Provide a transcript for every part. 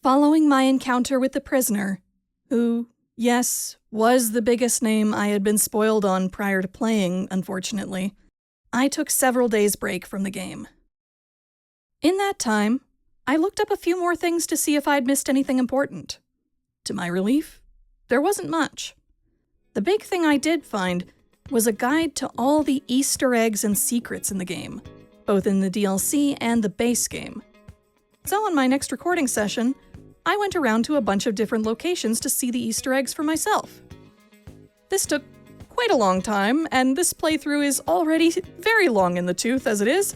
Following my encounter with the prisoner, who, yes, was the biggest name I had been spoiled on prior to playing, unfortunately, I took several days' break from the game. In that time, I looked up a few more things to see if I'd missed anything important. To my relief, there wasn't much. The big thing I did find was a guide to all the Easter eggs and secrets in the game, both in the DLC and the base game. So on my next recording session, I went around to a bunch of different locations to see the Easter eggs for myself. This took quite a long time, and this playthrough is already very long in the tooth as it is,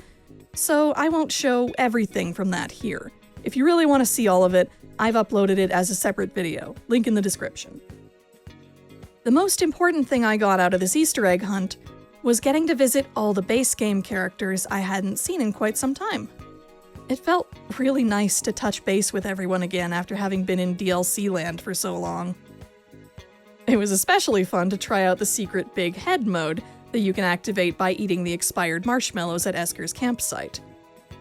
so I won't show everything from that here. If you really want to see all of it, I've uploaded it as a separate video, link in the description. The most important thing I got out of this Easter egg hunt was getting to visit all the base game characters I hadn't seen in quite some time. It felt really nice to touch base with everyone again after having been in DLC land for so long. It was especially fun to try out the secret Big Head mode that you can activate by eating the expired marshmallows at Esker's campsite.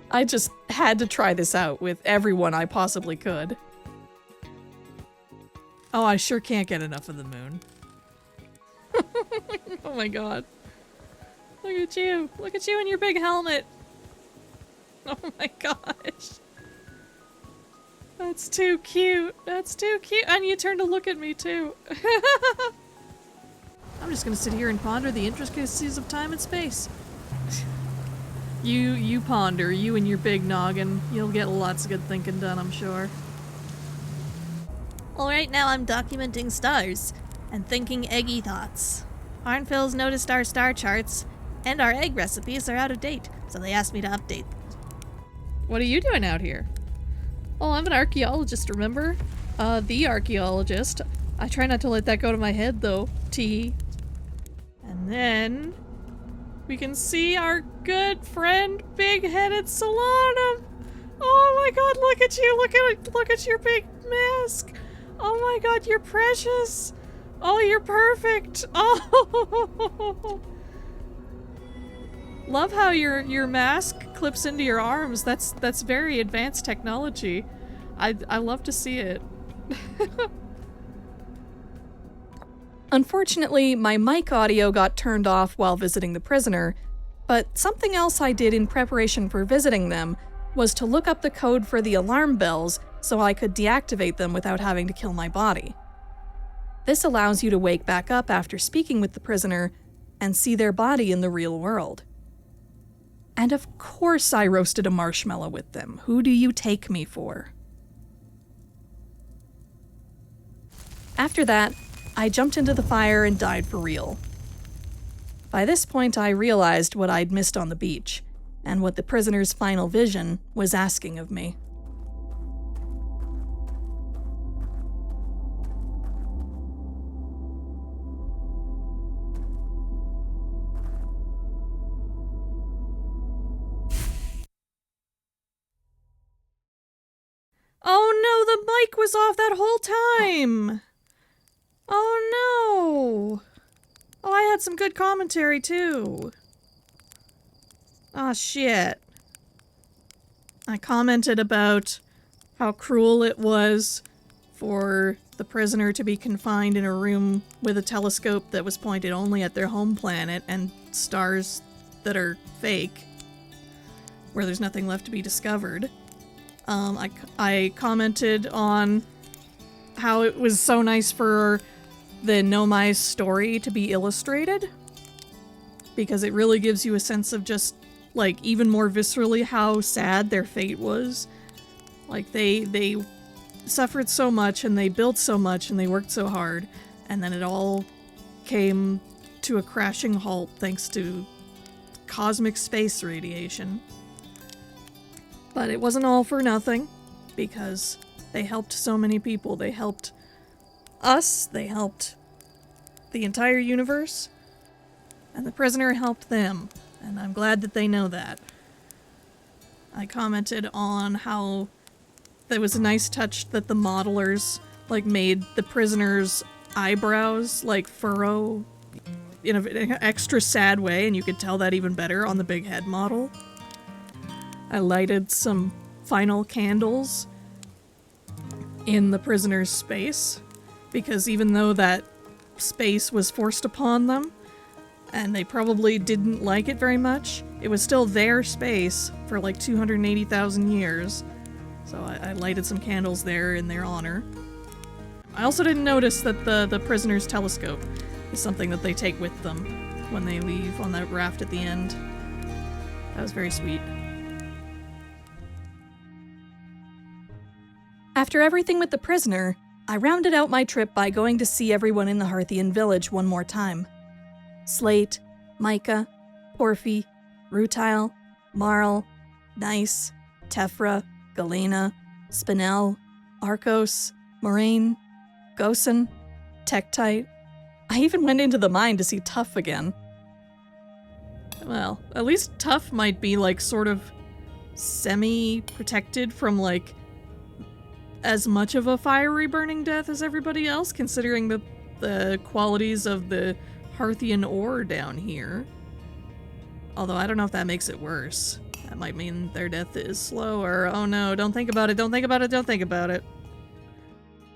I just had to try this out with everyone I possibly could. Oh, I sure can't get enough of the moon. Oh my god. Look at you. Look at you in your big helmet. Oh my gosh. That's too cute. That's too cute. And you turn to look at me too. I'm just gonna sit here and ponder the intricacies of time and space. You ponder, you and your big noggin. You'll get lots of good thinking done, I'm sure. Alright, now I'm documenting stars and thinking eggy thoughts. Arnfils noticed our star charts and our egg recipes are out of date, so they asked me to update them. What are you doing out here? Oh, I'm an archaeologist, remember? The archaeologist. I try not to let that go to my head, though. Tee. And then we can see our good friend, Big-Headed Solanum. Oh my god, look at you! Look at your big mask! Oh my god, you're precious! Oh, you're perfect! Oh! Love how your mask clips into your arms. That's very advanced technology. I love to see it. Unfortunately, my mic audio got turned off while visiting the prisoner, but something else I did in preparation for visiting them was to look up the code for the alarm bells so I could deactivate them without having to kill my body. This allows you to wake back up after speaking with the prisoner and see their body in the real world. And of course I roasted a marshmallow with them. Who do you take me for? After that, I jumped into the fire and died for real. By this point, I realized what I'd missed on the beach, and what the prisoner's final vision was asking of me. Oh no, the mic was off that whole time! Oh no! Oh, I had some good commentary too. Ah, shit. I commented about how cruel it was for the prisoner to be confined in a room with a telescope that was pointed only at their home planet and stars that are fake, where there's nothing left to be discovered. I commented on how it was so nice for the Nomai's story to be illustrated, because it really gives you a sense of just, like, even more viscerally how sad their fate was. Like, they suffered so much, and they built so much, and they worked so hard, and then it all came to a crashing halt thanks to cosmic space radiation. But it wasn't all for nothing, because they helped so many people. They helped us, they helped the entire universe, and the prisoner helped them, and I'm glad that they know that. I commented on how there was a nice touch that the modelers, like, made the prisoner's eyebrows, like, furrow in an extra sad way, and you could tell that even better on the Big Head model. I lighted some final candles in the prisoner's space, because even though that space was forced upon them, and they probably didn't like it very much, it was still their space for like 280,000 years. So I lighted some candles there in their honor. I also didn't notice that the prisoner's telescope is something that they take with them when they leave on that raft at the end. That was very sweet. After everything with the prisoner, I rounded out my trip by going to see everyone in the Hearthian village one more time. Slate, Micah, Porphy, Rutile, Marl, Nice, Tephra, Galena, Spinel, Arcos, Moraine, Gosen, Tektite. I even went into the mine to see Tuff again. Well, at least Tuff might be like sort of semi-protected from like as much of a fiery burning death as everybody else, considering the qualities of the Hearthian ore down here. Although I don't know if that makes it worse. That might mean their death is slower. Oh no, don't think about it, don't think about it, don't think about it.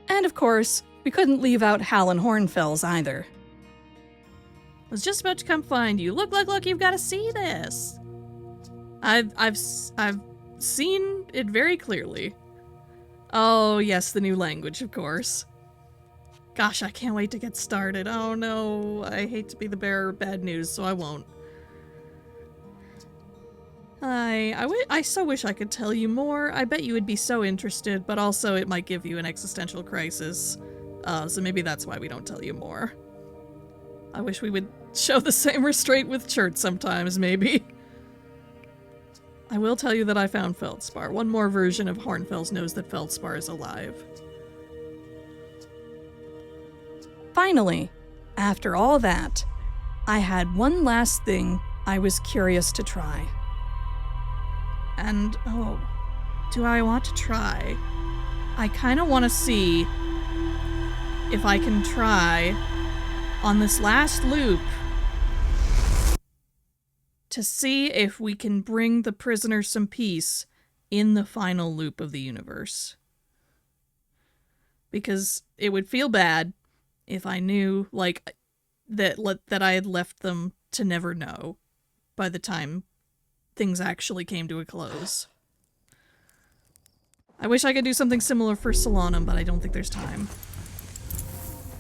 And of course, we couldn't leave out Hal Hornfells either. I was just about to come find you. Look, you've got to see this. I've seen it very clearly. Oh, yes, the new language, of course. Gosh, I can't wait to get started. Oh no, I hate to be the bearer of bad news, so I won't. I so wish I could tell you more. I bet you would be so interested, but also it might give you an existential crisis. So maybe that's why we don't tell you more. I wish we would show the same restraint with Chert sometimes, maybe. I will tell you that I found Feldspar. One more version of Hornfels knows that Feldspar is alive. Finally, after all that, I had one last thing I was curious to try. And, oh, do I want to try? I kind of want to see if I can try on this last loop to see if we can bring the prisoner some peace in the final loop of the universe. Because it would feel bad if I knew, like, that I had left them to never know by the time things actually came to a close. I wish I could do something similar for Solanum, but I don't think there's time.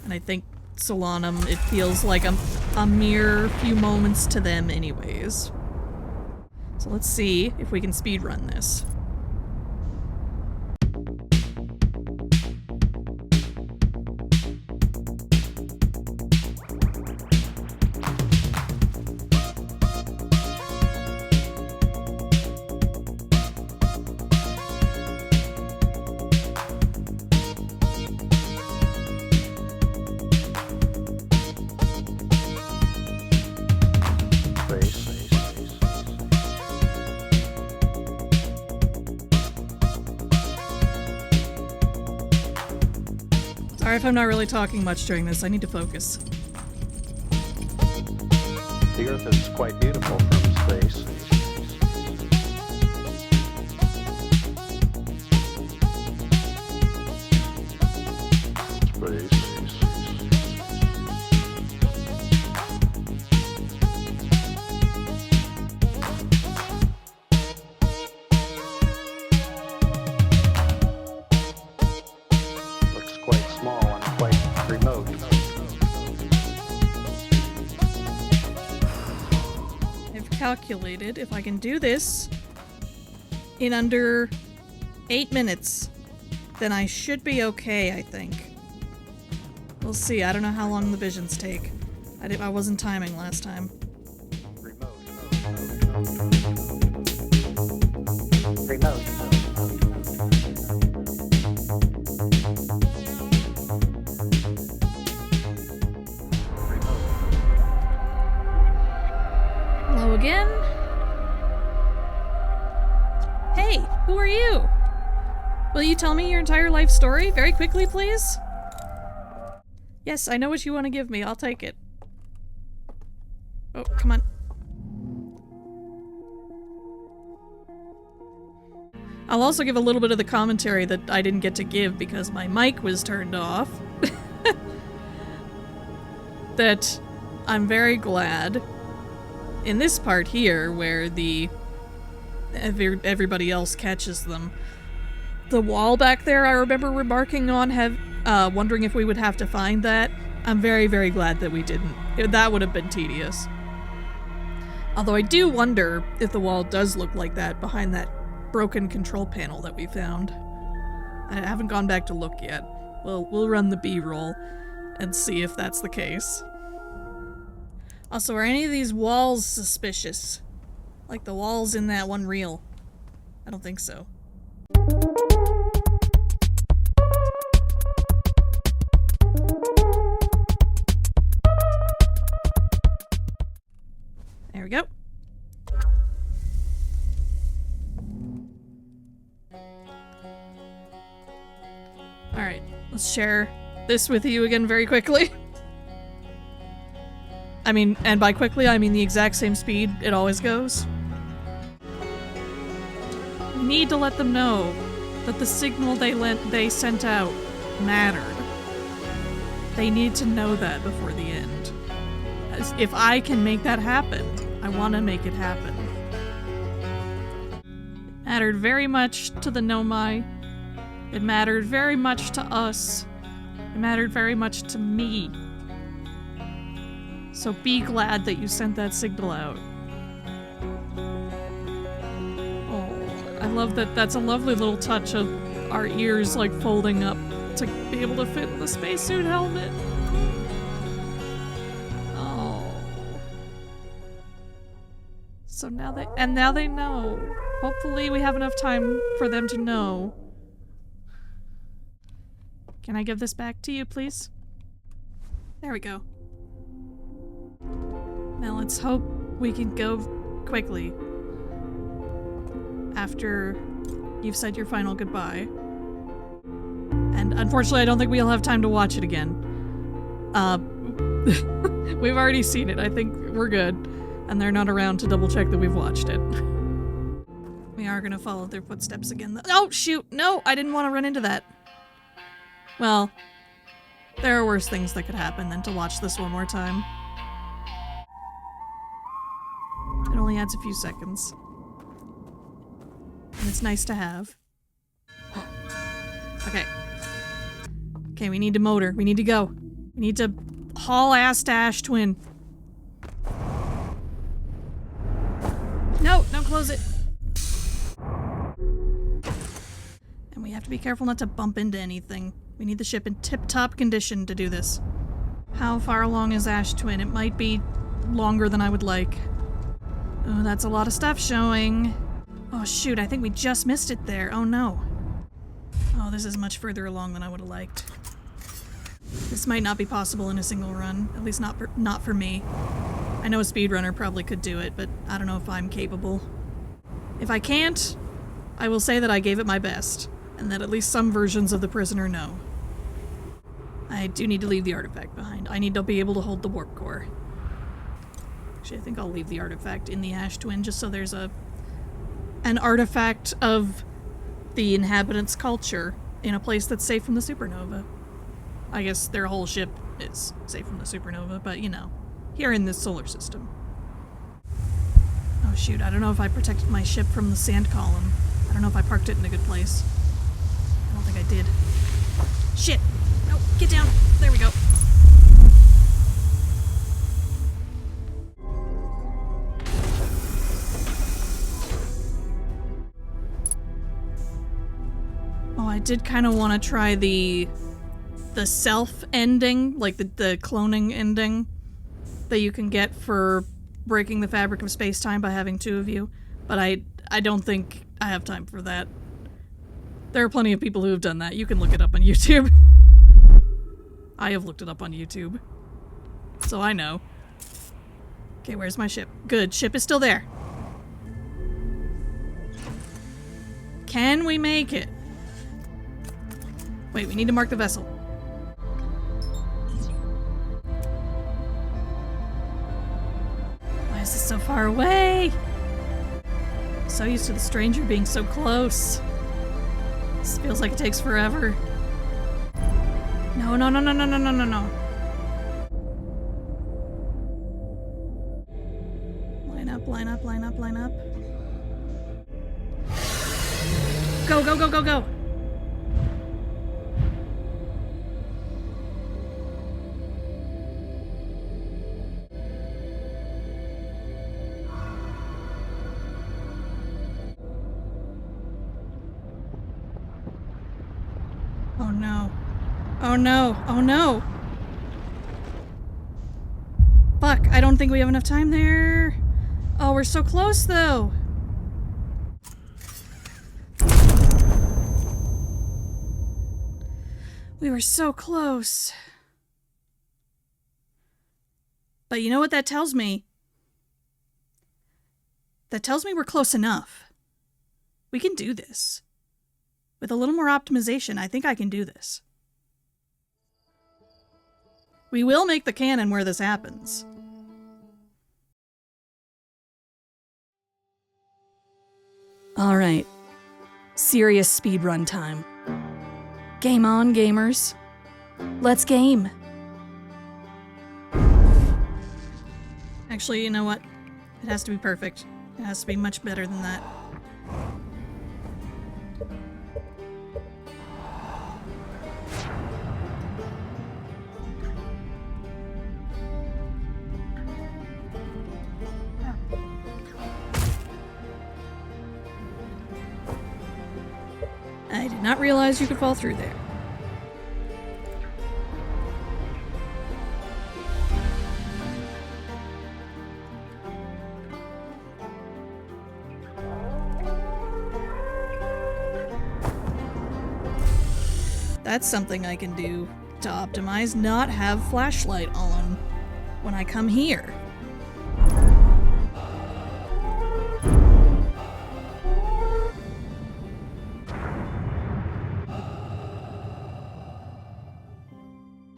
And I think Solanum, it feels like a mere few moments to them anyways. So let's see if we can speedrun this. Sorry if I'm not really talking much during this, I need to focus. The Earth is quite beautiful from space. Looks quite small and quite remote. I've calculated if I can do this in under 8 minutes, then I should be okay, I think. We'll see. I don't know how long the visions take. I wasn't timing last time. Remote. Hello again. Hey, who are you? Will you tell me your entire life story very quickly, please? Yes, I know what you want to give me. I'll take it. Oh, come on. I'll also give a little bit of the commentary that I didn't get to give because my mic was turned off. That I'm very glad in this part here where everybody else catches them. The wall back there I remember remarking on wondering if we would have to find that. I'm very, very glad that we didn't. That would have been tedious. Although I do wonder if the wall does look like that behind that broken control panel that we found. I haven't gone back to look yet. We'll run the B-roll and see if that's the case. Also, are any of these walls suspicious? Like the walls in that one reel? I don't think so. There we go. Alright, let's share this with you again very quickly. I mean, and by quickly, I mean the exact same speed it always goes. We need to let them know that the signal they sent out mattered. They need to know that before the end. As if I can make that happen, I want to make it happen. It mattered very much to the Nomai. It mattered very much to us. It mattered very much to me. So be glad that you sent that signal out. Oh, I love that. That's a lovely little touch of our ears like folding up to be able to fit in the spacesuit helmet. Oh. So now they know. Hopefully we have enough time for them to know. Can I give this back to you, please? There we go. Now let's hope we can go quickly after you've said your final goodbye. And unfortunately, I don't think we'll have time to watch it again. We've already seen it. I think we're good. And they're not around to double check that we've watched it. We are gonna follow their footsteps again, though. Oh, shoot! No, I didn't want to run into that. Well, there are worse things that could happen than to watch this one more time. It only adds a few seconds. And it's nice to have. Okay. Okay, we need to motor. We need to go. We need to haul ass to Ash Twin. No, don't close it. And we have to be careful not to bump into anything. We need the ship in tip-top condition to do this. How far along is Ash Twin? It might be longer than I would like. Oh, that's a lot of stuff showing. Oh shoot, I think we just missed it there. Oh no. Oh, this is much further along than I would have liked. This might not be possible in a single run, at least not for me. I know a speedrunner probably could do it, but I don't know if I'm capable. If I can't, I will say that I gave it my best, and that at least some versions of the prisoner know. I do need to leave the artifact behind. I need to be able to hold the warp core. Actually, I think I'll leave the artifact in the Ash Twin just so there's an artifact of the inhabitants' culture in a place that's safe from the supernova. I guess their whole ship is safe from the supernova, but you know, here in this solar system. Oh shoot, I don't know if I protected my ship from the sand column. I don't know if I parked it in a good place. I don't think I did. Shit! No, get down! There we go. Oh, I did kind of want to try the self ending, like the cloning ending that you can get for breaking the fabric of space-time by having two of you, but I don't think I have time for that. There are plenty of people who have done that. You can look it up on YouTube. I have looked it up on YouTube. So I know. Okay, where's my ship? Good, ship is still there. Can we make it? Wait, we need to mark the vessel. Why is this so far away? So used to the stranger being so close. This feels like it takes forever. No, no, no, no, no, no, no, no, no. Line up, line up, line up, line up. Go, go, go, go, go! Oh no. Oh no. Oh no. Fuck, I don't think we have enough time there. Oh, we're so close though. We were so close. But you know what that tells me? That tells me we're close enough. We can do this. With a little more optimization, I think I can do this. We will make the canon where this happens. Alright. Serious speedrun time. Game on, gamers. Let's game. Actually, you know what? It has to be perfect. It has to be much better than that. I did not realize you could fall through there. That's something I can do to optimize, not have flashlight on when I come here.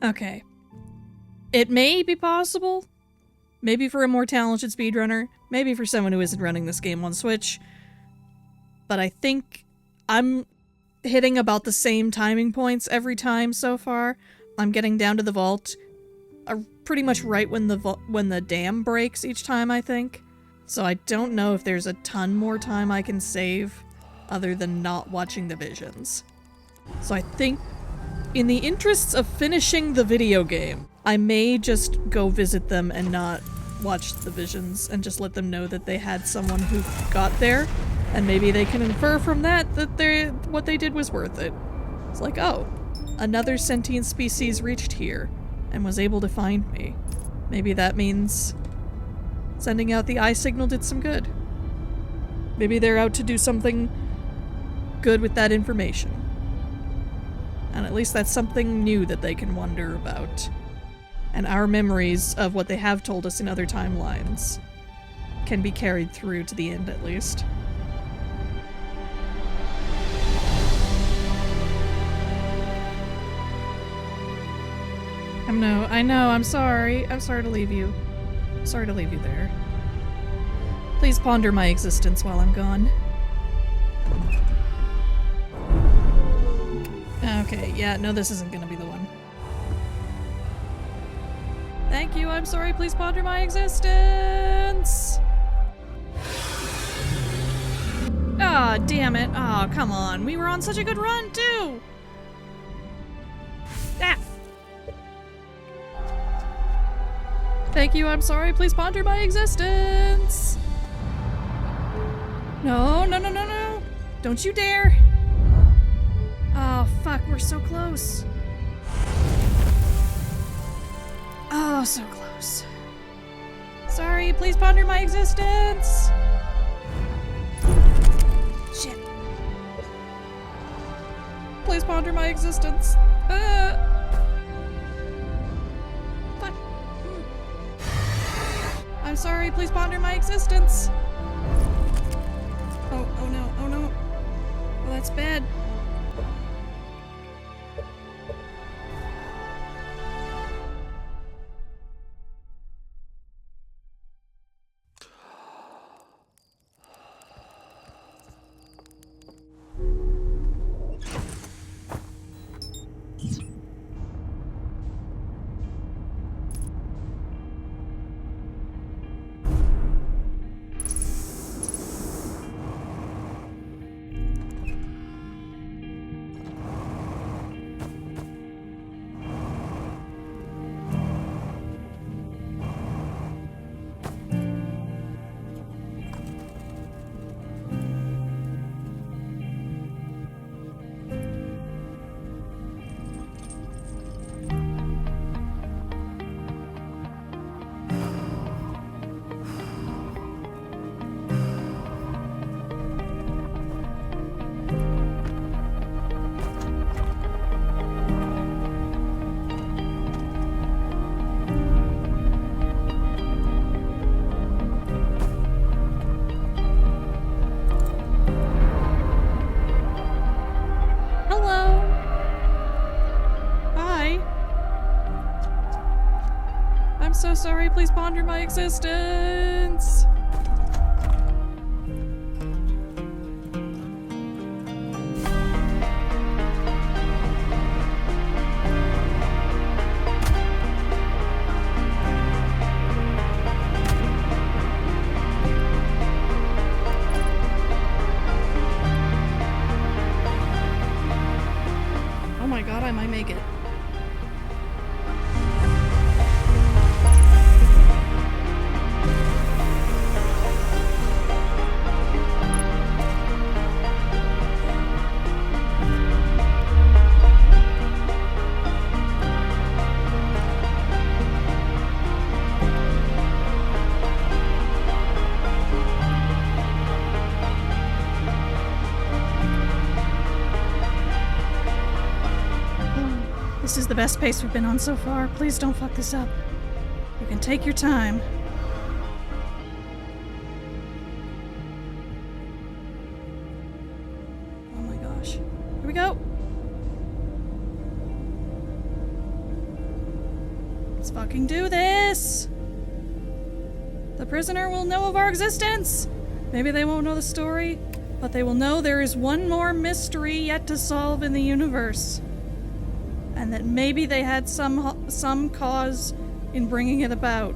Okay. It may be possible, maybe for a more talented speedrunner, maybe for someone who isn't running this game on Switch, but I think I'm hitting about the same timing points every time so far. I'm getting down to the vault pretty much right when the dam breaks each time, I think. So I don't know if there's a ton more time I can save other than not watching the visions. So I think in the interests of finishing the video game, I may just go visit them and not watch the visions and just let them know that they had someone who got there, and maybe they can infer from that what they did was worth it. It's like, oh, another sentient species reached here and was able to find me. Maybe that means sending out the eye signal did some good. Maybe they're out to do something good with that information. And at least that's something new that they can wonder about. And our memories of what they have told us in other timelines can be carried through to the end, at least. I know, I'm sorry. I'm sorry to leave you. Sorry to leave you there. Please ponder my existence while I'm gone. Okay, yeah, no, this isn't gonna be the one. Thank you, I'm sorry, please ponder my existence! Ah, damn it. Oh, come on. We were on such a good run, too! Ah! Thank you, I'm sorry, please ponder my existence! No, no, no, no, no! Don't you dare! Oh, fuck, we're so close. Oh, so close. Sorry, please ponder my existence! Shit. Please ponder my existence. Fuck. I'm sorry, please ponder my existence. Oh no, oh no. Oh, that's bad. I'm so sorry. Please ponder my existence. Oh my god, I might make it. This is the best pace we've been on so far. Please don't fuck this up. You can take your time. Oh my gosh. Here we go. Let's fucking do this. The prisoner will know of our existence. Maybe they won't know the story, but they will know there is one more mystery yet to solve in the universe. And that maybe they had some cause in bringing it about.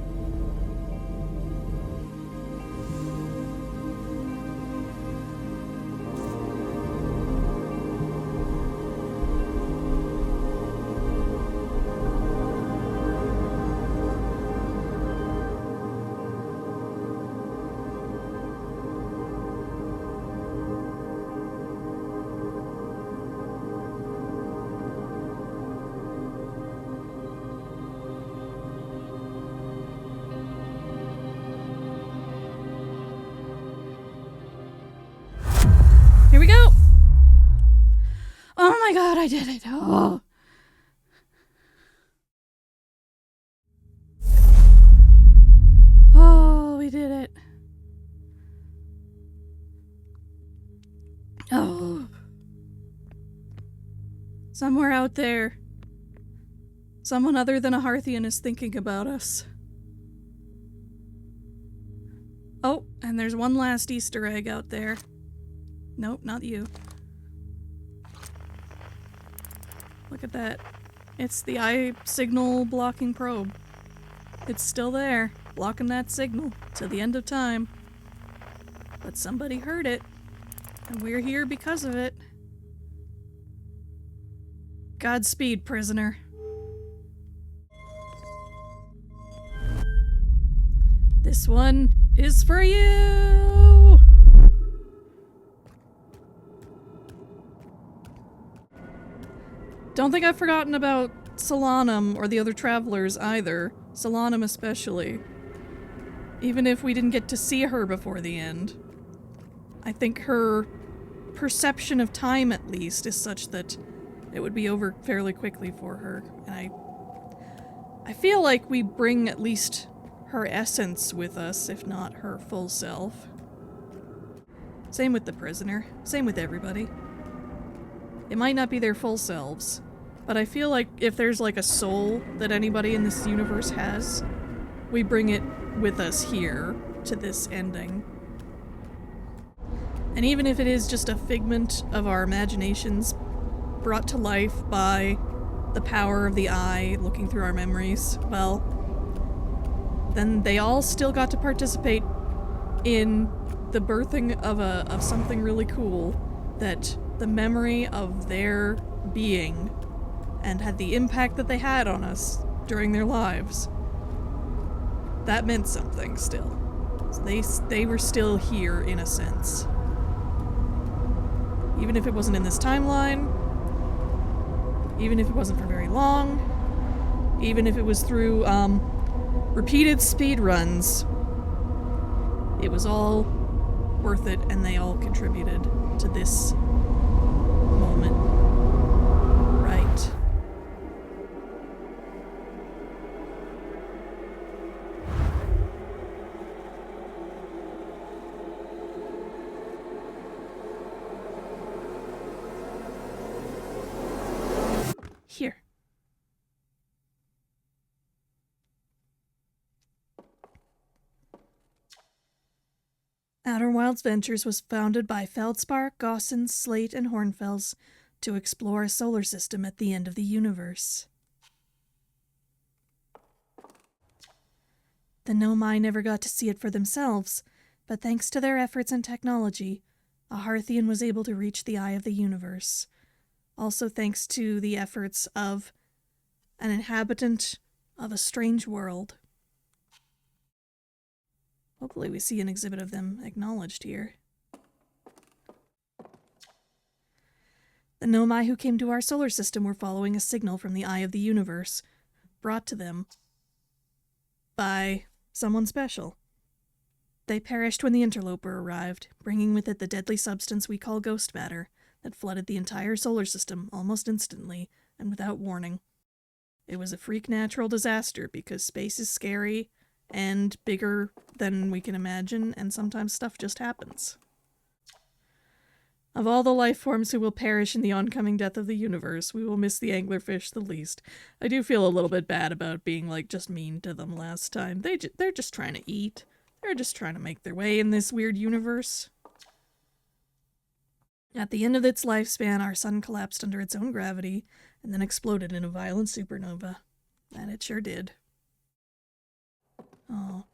Here we go! Oh my god, I did it! Oh. Oh, we did it. Oh. Somewhere out there, someone other than a Hearthian is thinking about us. Oh, and there's one last Easter egg out there. Nope, not you. Look at that. It's the eye signal blocking probe. It's still there, blocking that signal to the end of time. But somebody heard it, and we're here because of it. Godspeed, prisoner. This one is for you! Don't think I've forgotten about Solanum or the other travelers either. Solanum especially. Even if we didn't get to see her before the end. I think her perception of time, at least, is such that it would be over fairly quickly for her. And I feel like we bring at least her essence with us, if not her full self. Same with the prisoner. Same with everybody. It might not be their full selves, but I feel like if there's like a soul that anybody in this universe has, we bring it with us here to this ending. And even if it is just a figment of our imaginations brought to life by the power of the eye looking through our memories, well, then they all still got to participate in the birthing of something really cool, that the memory of their being and had the impact that they had on us during their lives. That meant something still. So they were still here in a sense. Even if it wasn't in this timeline, even if it wasn't for very long, even if it was through repeated speed runs, it was all worth it, and they all contributed to this moment. Right. Here. Outer Wilds Ventures was founded by Feldspar, Gaussen, Slate, and Hornfels to explore a solar system at the end of the universe. The Nomai never got to see it for themselves, but thanks to their efforts and technology, a Harthian was able to reach the eye of the universe. Also thanks to the efforts of an inhabitant of a strange world. Hopefully we see an exhibit of them acknowledged here. The Nomai who came to our solar system were following a signal from the eye of the universe, brought to them by someone special. They perished when the interloper arrived, bringing with it the deadly substance we call ghost matter that flooded the entire solar system almost instantly and without warning. It was a freak natural disaster because space is scary and bigger than we can imagine, and sometimes stuff just happens. Of all the life forms who will perish in the oncoming death of the universe, we will miss the anglerfish the least. I do feel a little bit bad about being, just mean to them last time. They're just trying to eat. They're just trying to make their way in this weird universe. At the end of its lifespan, our sun collapsed under its own gravity and then exploded in a violent supernova. And it sure did. Oh,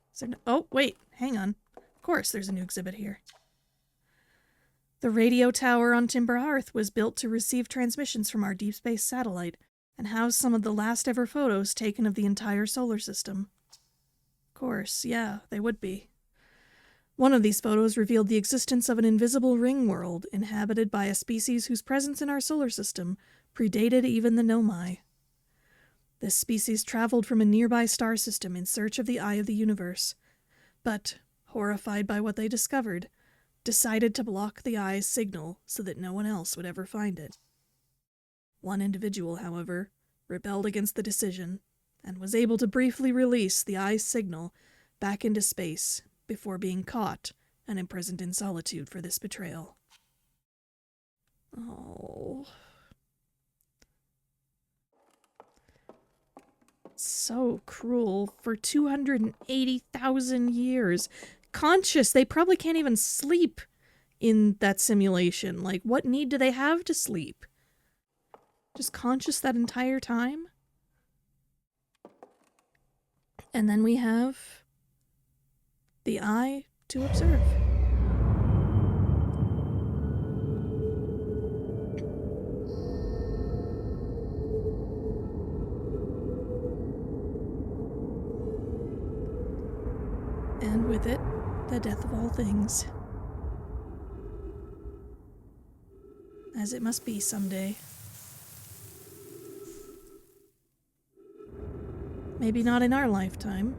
oh, wait, hang on. Of course, there's a new exhibit here. The radio tower on Timber Hearth was built to receive transmissions from our deep space satellite and house some of the last ever photos taken of the entire solar system. Of course, yeah, they would be. One of these photos revealed the existence of an invisible ring world inhabited by a species whose presence in our solar system predated even the Nomai. This species traveled from a nearby star system in search of the eye of the universe, but, horrified by what they discovered, decided to block the eye's signal so that no one else would ever find it. One individual, however, rebelled against the decision and was able to briefly release the eye's signal back into space before being caught and imprisoned in solitude for this betrayal. Oh. So cruel. For 280,000 years. Conscious, they probably can't even sleep in that simulation. What need do they have to sleep? Just conscious that entire time? And then we have the eye to observe. And with it, the death of all things. As it must be someday. Maybe not in our lifetime,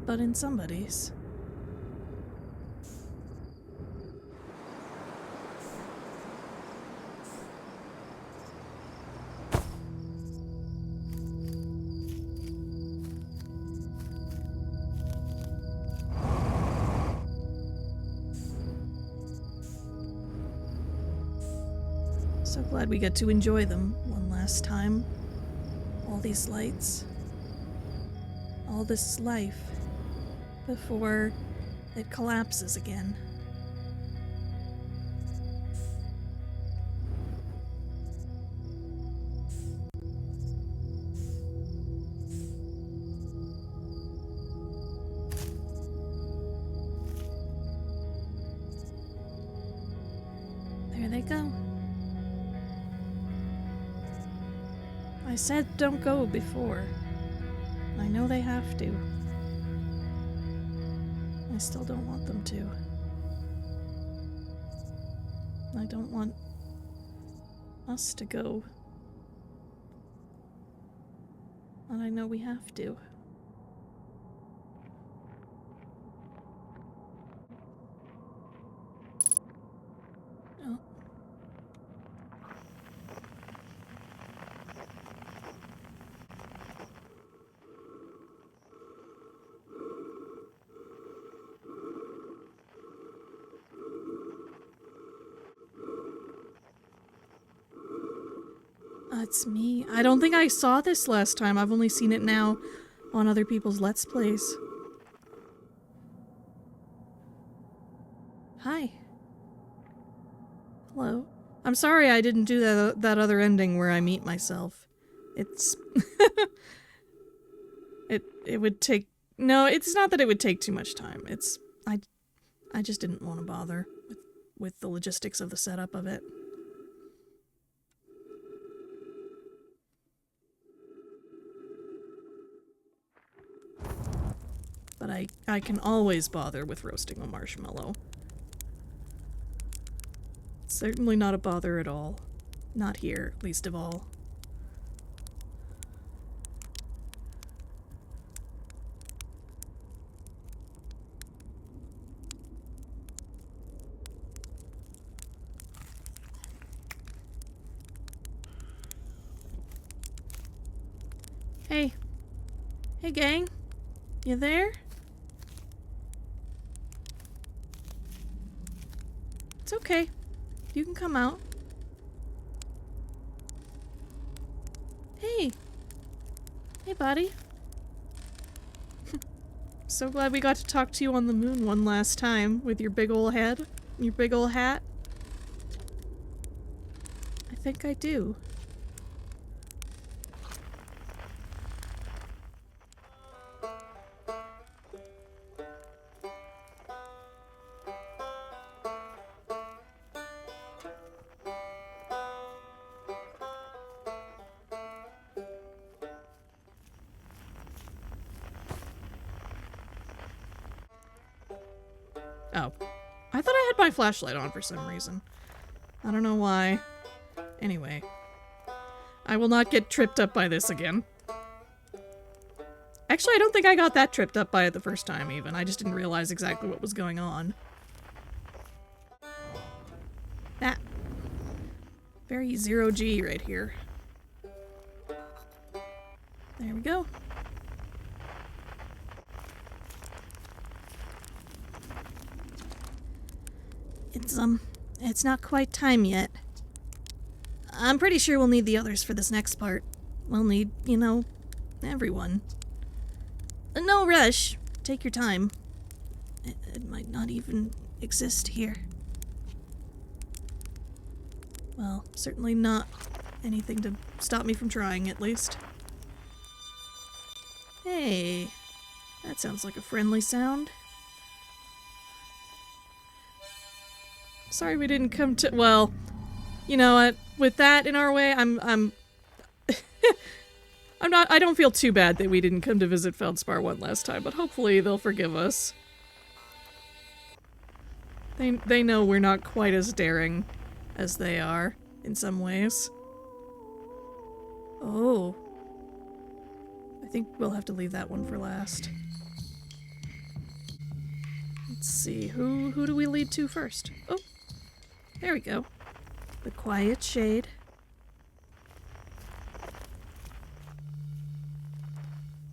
but in somebody's. So glad we get to enjoy them one last time. All these lights. All this life. Before it collapses again. There they go. I said don't go before. I know they have to. I still don't want them to. I don't want us to go. And I know we have to. Oh. It's me. I don't think I saw this last time. I've only seen it now on other people's Let's Plays. Hi. Hello. I'm sorry I didn't do that other ending where I meet myself. It's... it would take... No, it's not that it would take too much time. It's... I just didn't want to bother with the logistics of the setup of it. But I can always bother with roasting a marshmallow. It's certainly not a bother at all. Not here, least of all. Hey. Hey, gang. You there? It's okay. You can come out. Hey. Hey, buddy. So glad we got to talk to you on the moon one last time with your big ol' head and your big ol' hat. I think I do. Oh. I thought I had my flashlight on for some reason. I don't know why. Anyway. I will not get tripped up by this again. Actually, I don't think I got that tripped up by it the first time, even. I just didn't realize exactly what was going on. That. Very zero-G right here. There we go. It's not quite time yet. I'm pretty sure we'll need the others for this next part. We'll need, you know, everyone. No rush. Take your time. It might not even exist here. Well, certainly not anything to stop me from trying, at least. Hey, that sounds like a friendly sound. Sorry we didn't come to- well, you know what, with that in our way, I'm I don't feel too bad that we didn't come to visit Feldspar one last time, but hopefully they'll forgive us. They know we're not quite as daring as they are, in some ways. Oh. I think we'll have to leave that one for last. Let's see, who do we lead to first? Oh, there we go. The Quiet Shade.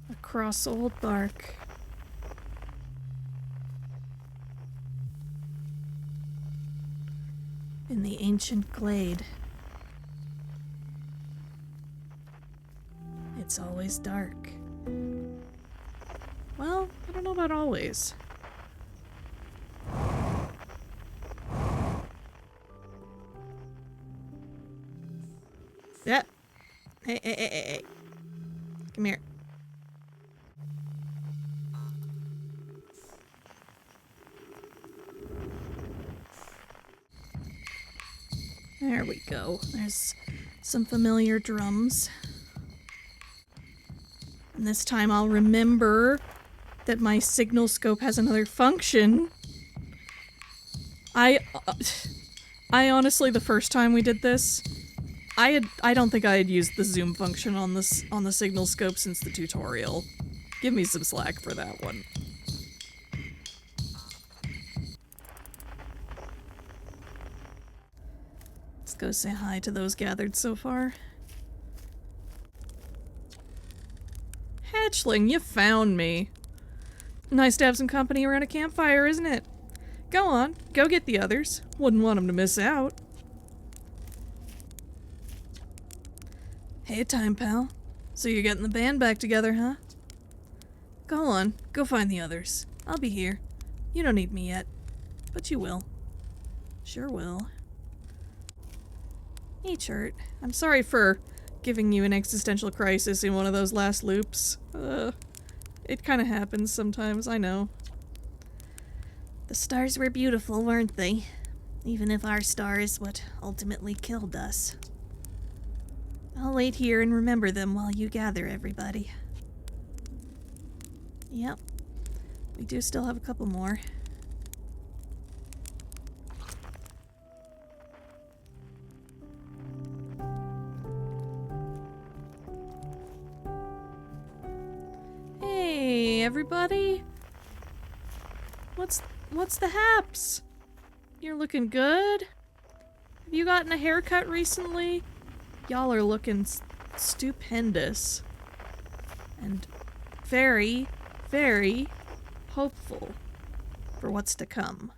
Across Old Bark. In the Ancient Glade. It's always dark. Well, I don't know about always. Yeah. Hey. Come here. There we go. There's some familiar drums. And this time I'll remember that my signal scope has another function. I honestly, the first time we did this, I don't think I had used the zoom function on the signal scope since the tutorial. Give me some slack for that one. Let's go say hi to those gathered so far. Hatchling, you found me. Nice to have some company around a campfire, isn't it? Go on, go get the others. Wouldn't want them to miss out. Hey, Time Pal. So you're getting the band back together, huh? Go on, go find the others. I'll be here. You don't need me yet, but you will. Sure will. Hey, Chert. I'm sorry for giving you an existential crisis in one of those last loops. It kind of happens sometimes, I know. The stars were beautiful, weren't they? Even if our star is what ultimately killed us. I'll wait here and remember them while you gather everybody. Yep. We do still have a couple more. Hey, everybody. What's the haps? You're looking good? Have you gotten a haircut recently? Y'all are looking stupendous. And very, very hopeful for what's to come.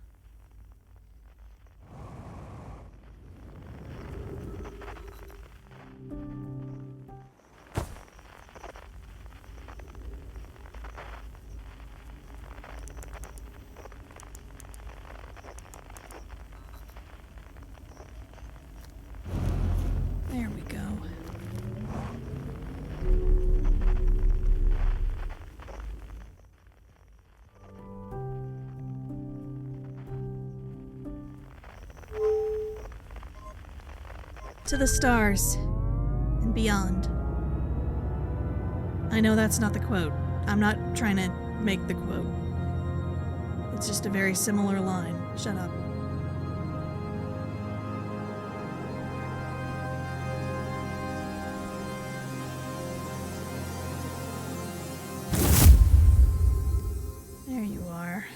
There we go. To the stars and beyond. I know that's not the quote. I'm not trying to make the quote. It's just a very similar line. Shut up. There you are.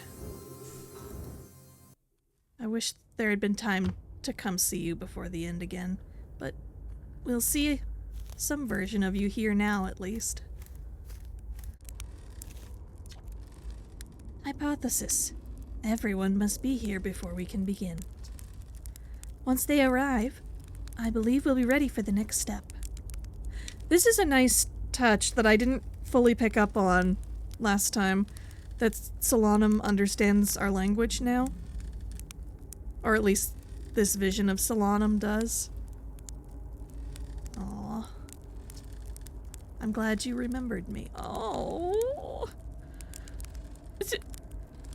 I wish there had been time to come see you before the end again, but we'll see some version of you here now, at least. Hypothesis. Everyone must be here before we can begin. Once they arrive, I believe we'll be ready for the next step. This is a nice touch that I didn't fully pick up on last time, that Solanum understands our language now. Or at least this vision of Solanum does. Aw. I'm glad you remembered me. Oh.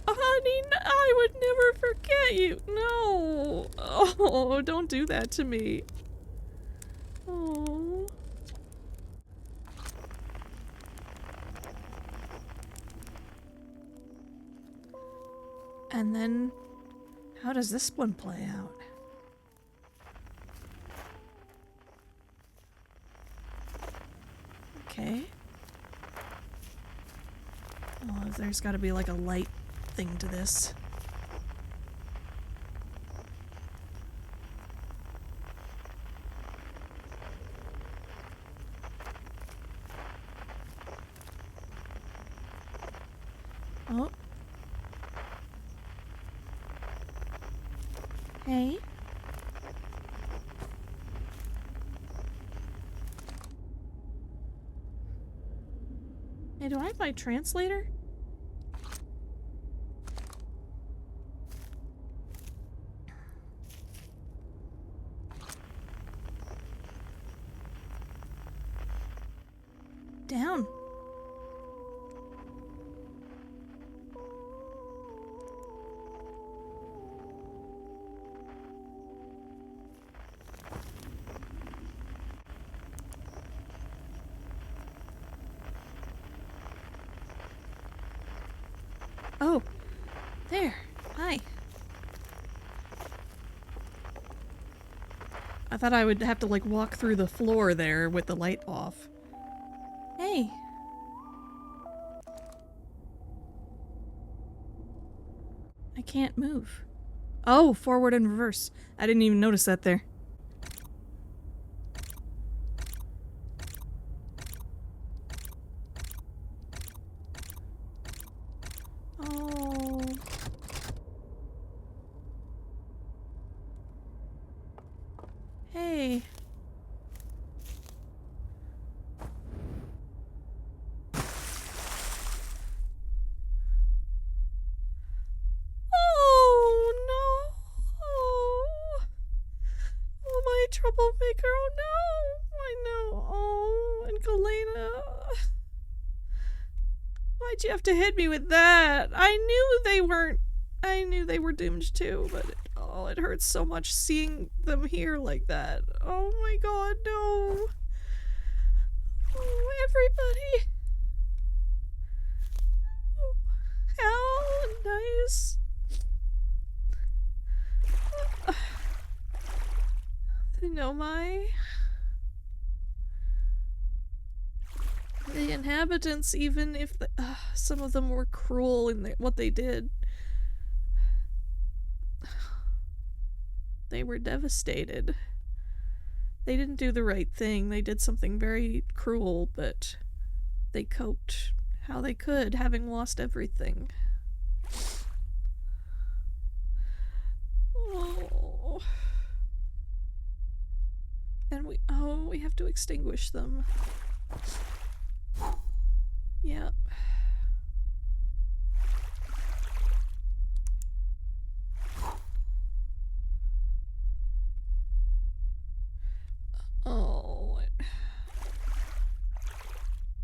Honey, I would never forget you. No. Oh, don't do that to me. Oh. And then, how does this one play out? Okay. Oh, there's gotta be like a light thing to this. Oh. Hey. Hey, do I have my translator? Down. Oh, there. Hi. I thought I would have to like walk through the floor there with the light off. Hey. I can't move. Oh, forward and reverse. I didn't even notice that there. Oh. Hey. Oh troublemaker. Oh no! I know. Oh, and Galena. Why'd you have to hit me with that? I knew they weren't. I knew they were doomed too, but it hurts so much seeing them here like that. Oh my god, no. Oh, everybody. Oh, Hal and Dice. The inhabitants, even if some of them were cruel in what they did, they were devastated. They didn't do the right thing. They did something very cruel, but they coped how they could, having lost everything. Oh. And we have to extinguish them. Yeah. Oh.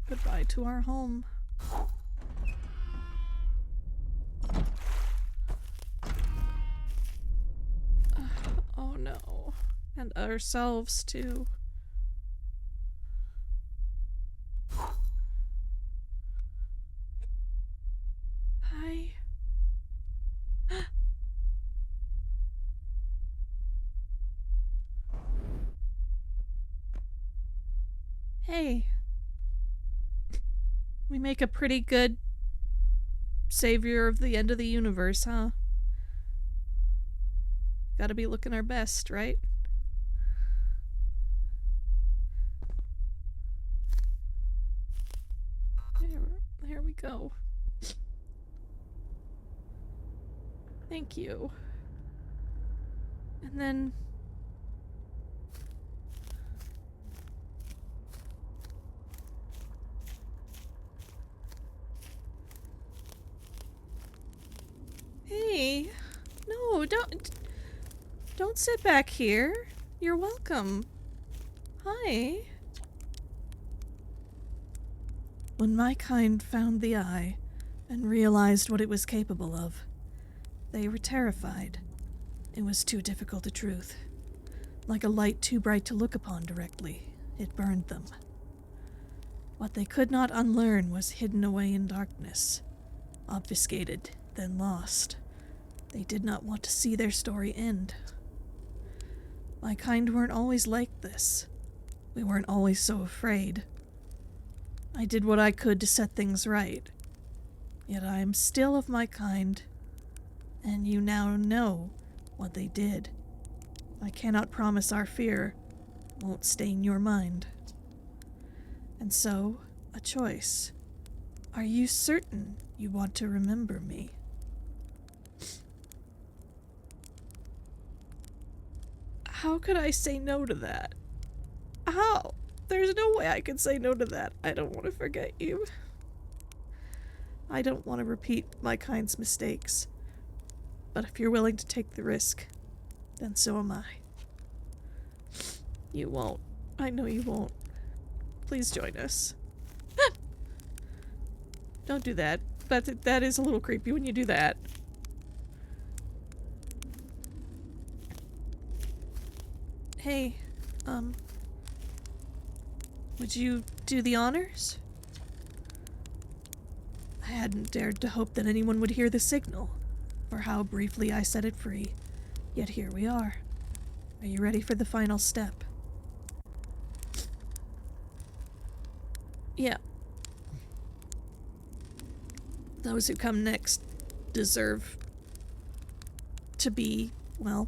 Goodbye to our home. Oh no. And ourselves too. Hi. Hey. We make a pretty good savior of the end of the universe, huh? Gotta be looking our best, right? There we go. Thank you. And then... Hey! No, don't sit back here. You're welcome. Hi. When my kind found the eye and realized what it was capable of, they were terrified. It was too difficult a truth. Like a light too bright to look upon directly, it burned them. What they could not unlearn was hidden away in darkness, obfuscated, then lost. They did not want to see their story end. My kind weren't always like this. We weren't always so afraid. I did what I could to set things right. Yet I am still of my kind, and you now know what they did. I cannot promise our fear won't stain your mind. And so, a choice. Are you certain you want to remember me? How could I say no to that? How? There's no way I could say no to that. I don't want to forget you. I don't want to repeat my kind's mistakes. But if you're willing to take the risk, then so am I. You won't. I know you won't. Please join us. Don't do that. That is a little creepy when you do that. Hey, would you do the honors? I hadn't dared to hope that anyone would hear the signal, or how briefly I set it free. Yet here we are. Are you ready for the final step? Yeah. Those who come next deserve to be, well,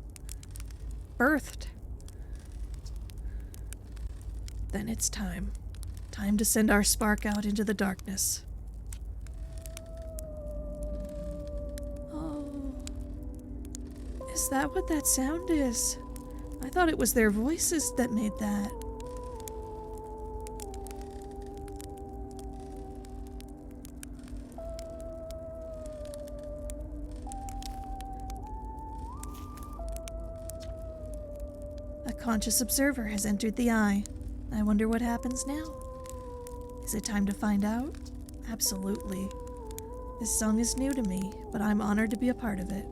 birthed. Then it's time. Time to send our spark out into the darkness. Oh. Is that what that sound is? I thought it was their voices that made that. A conscious observer has entered the eye. I wonder what happens now. Is it time to find out? Absolutely. This song is new to me, but I'm honored to be a part of it.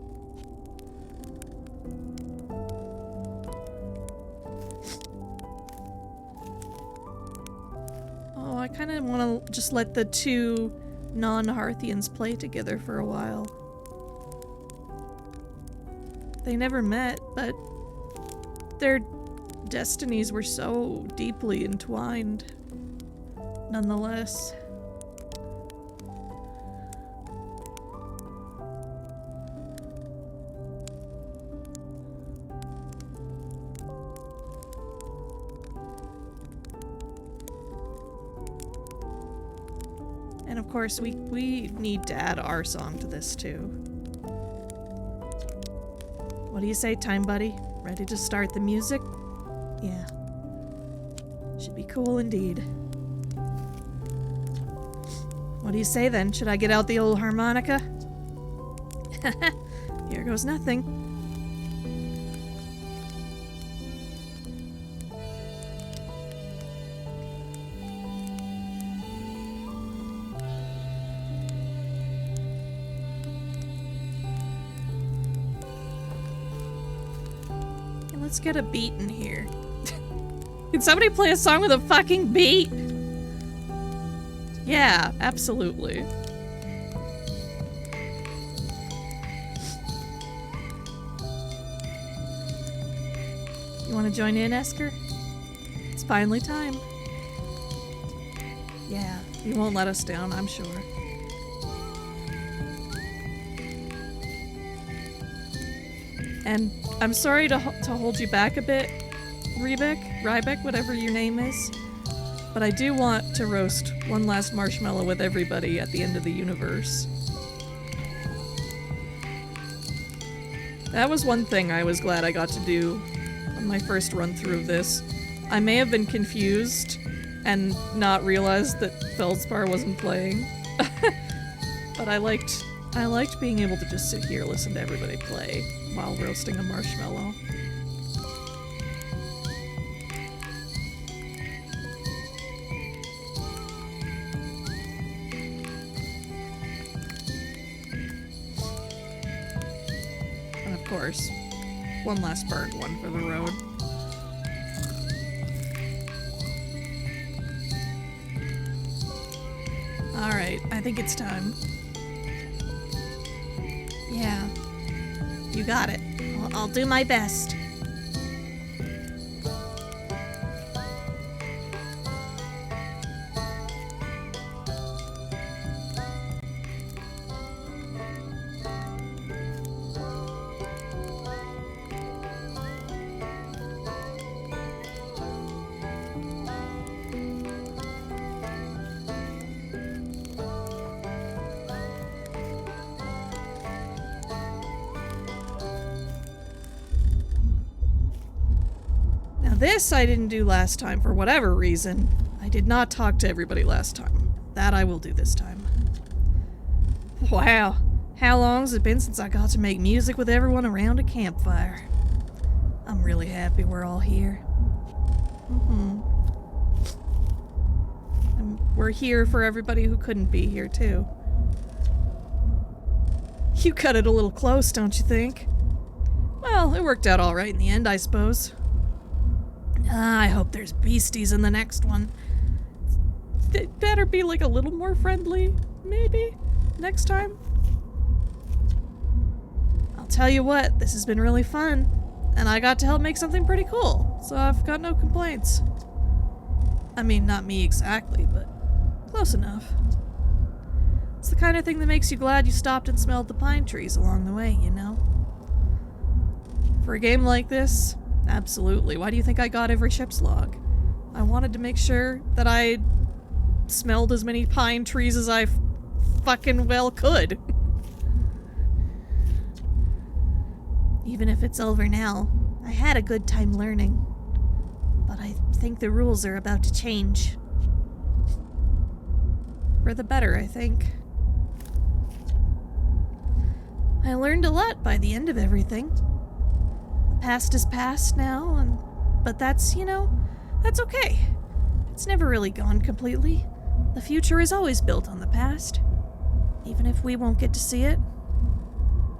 Oh, I kind of want to just let the two non-Hearthians play together for a while. They never met, but their destinies were so deeply entwined. Nonetheless. And of course, we need to add our song to this too. What do you say, Time Buddy? Ready to start the music? Yeah. Should be cool indeed. What do you say then? Should I get out the old harmonica? Here goes nothing. Let's get a beat in here. Can somebody play a song with a fucking beat? Yeah, absolutely. You want to join in, Esker? It's finally time. Yeah, you won't let us down, I'm sure. And I'm sorry to hold you back a bit, Rybeck, whatever your name is, but I do want to roast one last marshmallow with everybody at the end of the universe. That was one thing I was glad I got to do on my first run through of this. I may have been confused and not realized that Feldspar wasn't playing, but I liked being able to just sit here, listen to everybody play while roasting a marshmallow. And of course, one last burnt one for the road. Alright, I think it's time. Yeah. You got it. I'll do my best. This I didn't do last time for whatever reason. I did not talk to everybody last time. That I will do this time. Wow, how long has it been since I got to make music with everyone around a campfire? I'm really happy we're all here. And we're here for everybody who couldn't be here too. You cut it a little close, don't you think? Well, it worked out all right in the end, I suppose. I hope there's beasties in the next one. It better be like a little more friendly, maybe, next time. I'll tell you what, this has been really fun, and I got to help make something pretty cool, so I've got no complaints. I mean, not me exactly, but close enough. It's the kind of thing that makes you glad you stopped and smelled the pine trees along the way, you know? For a game like this, absolutely. Why do you think I got every ship's log? I wanted to make sure that I smelled as many pine trees as I fucking well could. Even if it's over now, I had a good time learning. But I think the rules are about to change. For the better, I think. I learned a lot by the end of everything. The past is past now, and But that's, you know, that's okay. It's never really gone completely. The future is always built on the past. Even if we won't get to see it.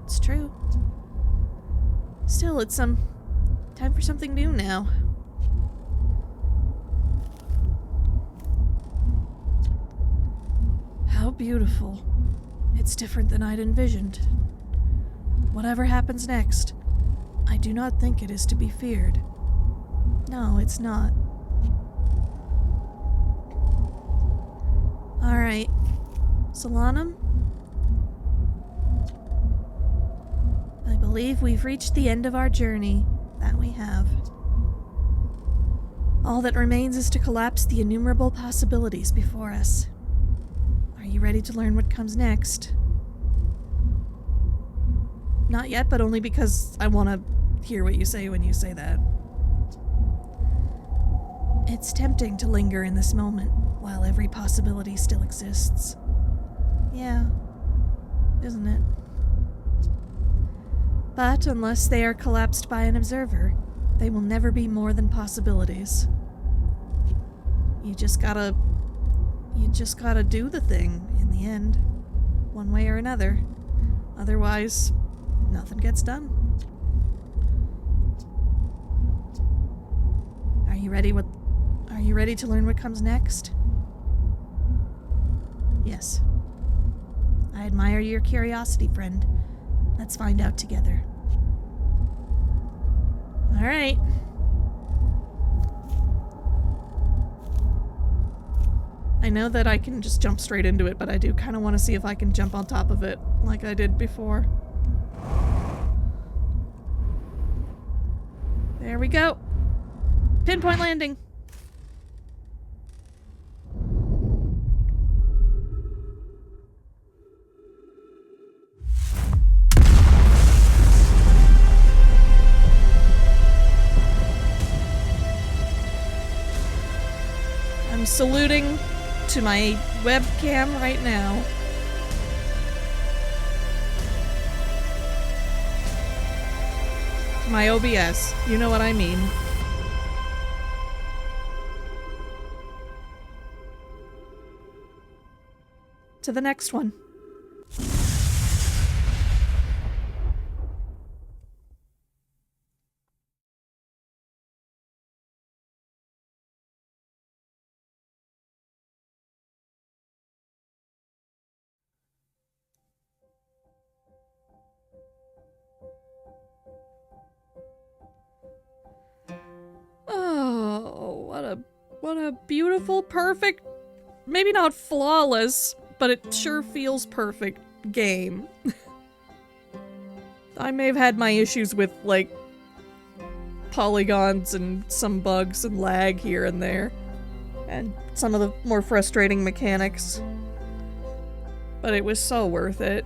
It's true. Still, it's time for something new now. How beautiful. It's different than I'd envisioned. Whatever happens next, I do not think it is to be feared. No, it's not. Alright. Solanum? I believe we've reached the end of our journey. That we have. All that remains is to collapse the innumerable possibilities before us. Are you ready to learn what comes next? Not yet, but only because I want to hear what you say when you say that. It's tempting to linger in this moment while every possibility still exists. Yeah, isn't it? But unless they are collapsed by an observer, they will never be more than possibilities. You just gotta do the thing in the end, one way or another. Otherwise, nothing gets done. Are you ready to learn what comes next? Yes. I admire your curiosity, friend. Let's find out together. All right. I know that I can just jump straight into it, but I do kind of want to see if I can jump on top of it like I did before. There we go. Pinpoint landing. I'm saluting to my webcam right now. My OBS. You know what I mean. To the next one. Oh, what a beautiful, perfect, maybe not flawless, but it sure feels perfect game. I may have had my issues with, like, polygons and some bugs and lag here and there, and some of the more frustrating mechanics, but it was so worth it.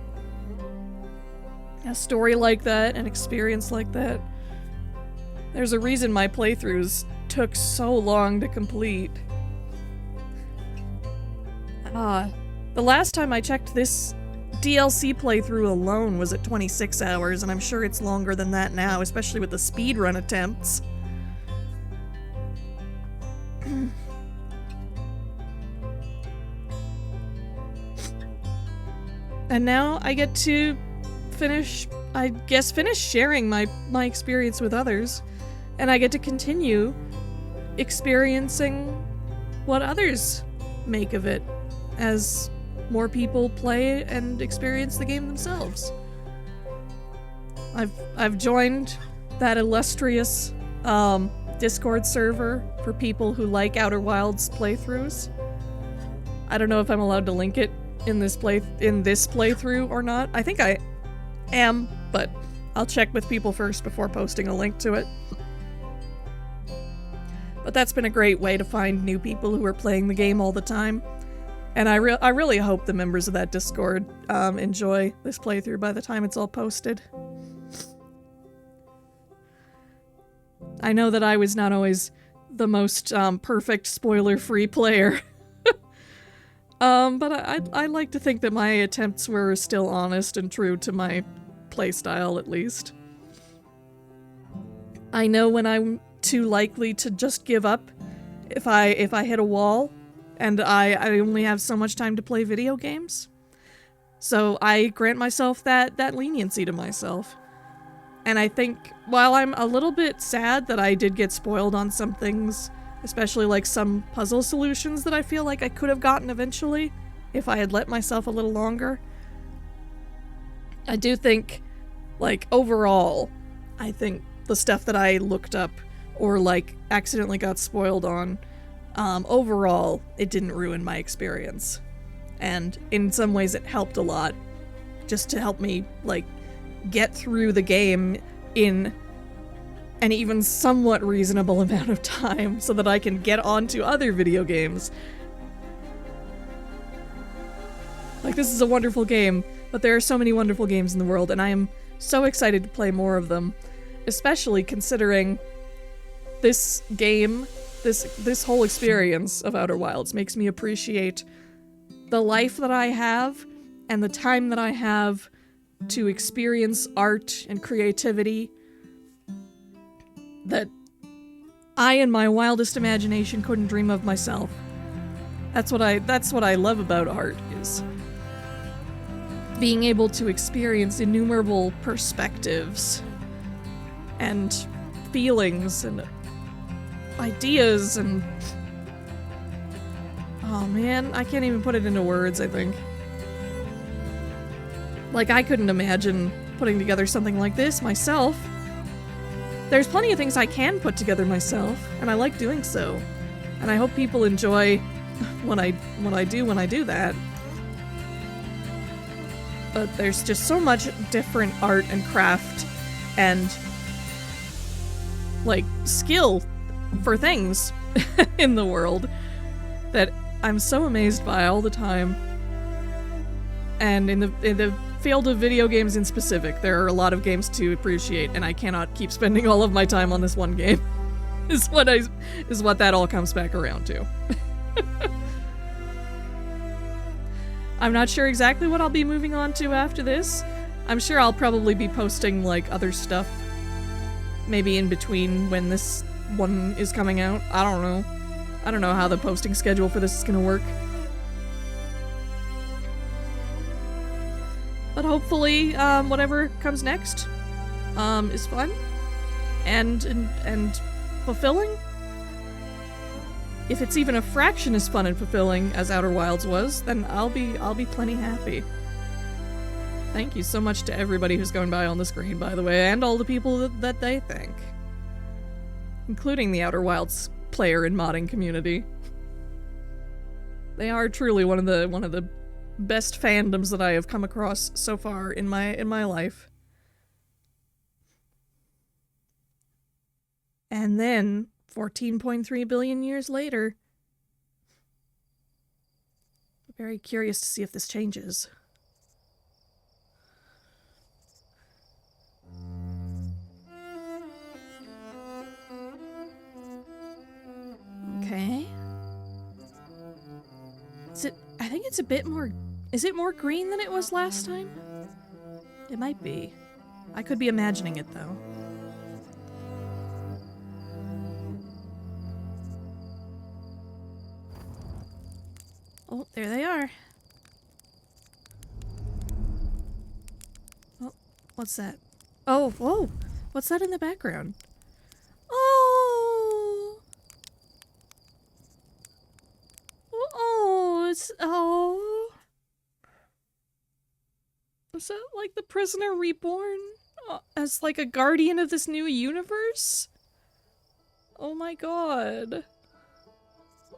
A story like that, an experience like that. There's a reason my playthroughs took so long to complete. The last time I checked, this DLC playthrough alone was at 26 hours, and I'm sure it's longer than that now, especially with the speedrun attempts. And now I get to finish sharing my experience with others, and I get to continue experiencing what others make of it as more people play and experience the game themselves. I've joined that illustrious Discord server for people who like Outer Wilds playthroughs. I don't know if I'm allowed to link it in this playthrough or not. I think I am, but I'll check with people first before posting a link to it. But that's been a great way to find new people who are playing the game all the time. And I really hope the members of that Discord enjoy this playthrough by the time it's all posted. I know that I was not always the most perfect spoiler-free player. But I like to think that my attempts were still honest and true to my playstyle, at least. I know when I'm too likely to just give up if I hit a wall and I only have so much time to play video games. So I grant myself that leniency to myself. And I think while I'm a little bit sad that I did get spoiled on some things, especially like some puzzle solutions that I feel like I could have gotten eventually if I had let myself a little longer, I do think, like, overall, I think the stuff that I looked up or like accidentally got spoiled on, overall, it didn't ruin my experience. And in some ways it helped a lot, just to help me, like, get through the game in an even somewhat reasonable amount of time so that I can get on to other video games. Like, this is a wonderful game, but there are so many wonderful games in the world, and I am so excited to play more of them, especially considering this game, this whole experience of Outer Wilds makes me appreciate the life that I have and the time that I have to experience art and creativity that I, in my wildest imagination, couldn't dream of myself. That's what I love about art, is being able to experience innumerable perspectives and feelings and ideas and... Oh man, I can't even put it into words, I think. Like, I couldn't imagine putting together something like this myself. There's plenty of things I can put together myself, and I like doing so. And I hope people enjoy when I do that. But there's just so much different art and craft and, like, skill for things in the world that I'm so amazed by all the time. And in the field of video games in specific, there are a lot of games to appreciate, and I cannot keep spending all of my time on this one game. is what that all comes back around to. I'm not sure exactly what I'll be moving on to after this. I'm sure I'll probably be posting, like, other stuff maybe in between when this one is coming out. I don't know. I don't know how the posting schedule for this is gonna work. But hopefully, whatever comes next, is fun and fulfilling. If it's even a fraction as fun and fulfilling as Outer Wilds was, then I'll be plenty happy. Thank you so much to everybody who's going by on the screen, by the way, and all the people that they thank, including the Outer Wilds player and modding community. They are truly one of the best fandoms that I have come across so far in my life. And then 14.3 billion years later, I'm very curious to see if this changes. Okay. I think it's a bit more... Is it more green than it was last time? It might be. I could be imagining it, though. Oh, there they are. Oh, what's that? Oh, whoa! What's that in the background? Oh! Oh, it's... Oh... Is that like the Prisoner Reborn? As like a guardian of this new universe? Oh my god.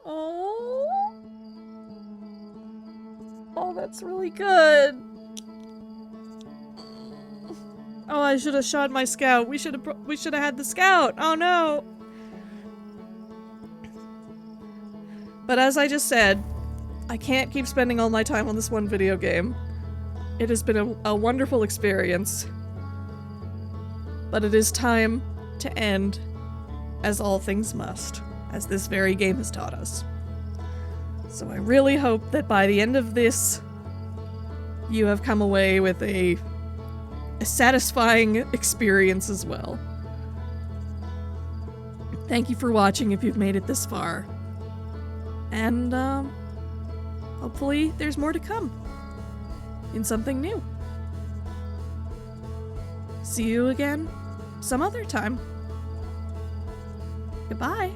Oh. Oh, that's really good. Oh, I should have shot my scout. We should have had the scout. Oh no. But as I just said, I can't keep spending all my time on this one video game. It has been a wonderful experience, but it is time to end, as all things must, as this very game has taught us. So I really hope that by the end of this, you have come away with a satisfying experience as well. Thank you for watching if you've made it this far. And, hopefully there's more to come. In something new. See you again some other time. Goodbye.